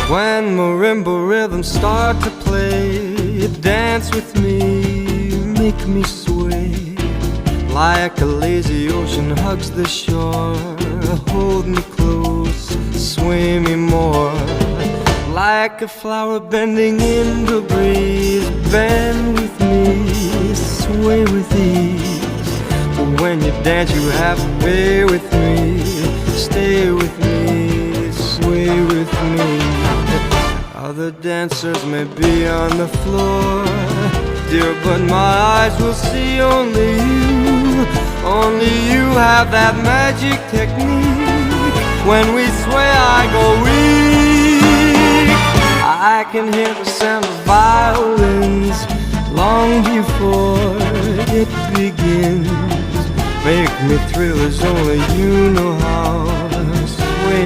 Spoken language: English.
When marimba rhythms start to play, dance with me, make me sway. Like a lazy ocean hugs the shore, hold me close, sway me more. Like a flower bending in the breeze, bend with me, sway with ease. But when you dance you have to be with me, stay with me, sway with me. Other dancers may be on the floor, dear, but my eyes will see only you. Only you have that magic technique. When we sway I go weak. I can hear the sound of violins long before it begins. Make me thrill as only you know how.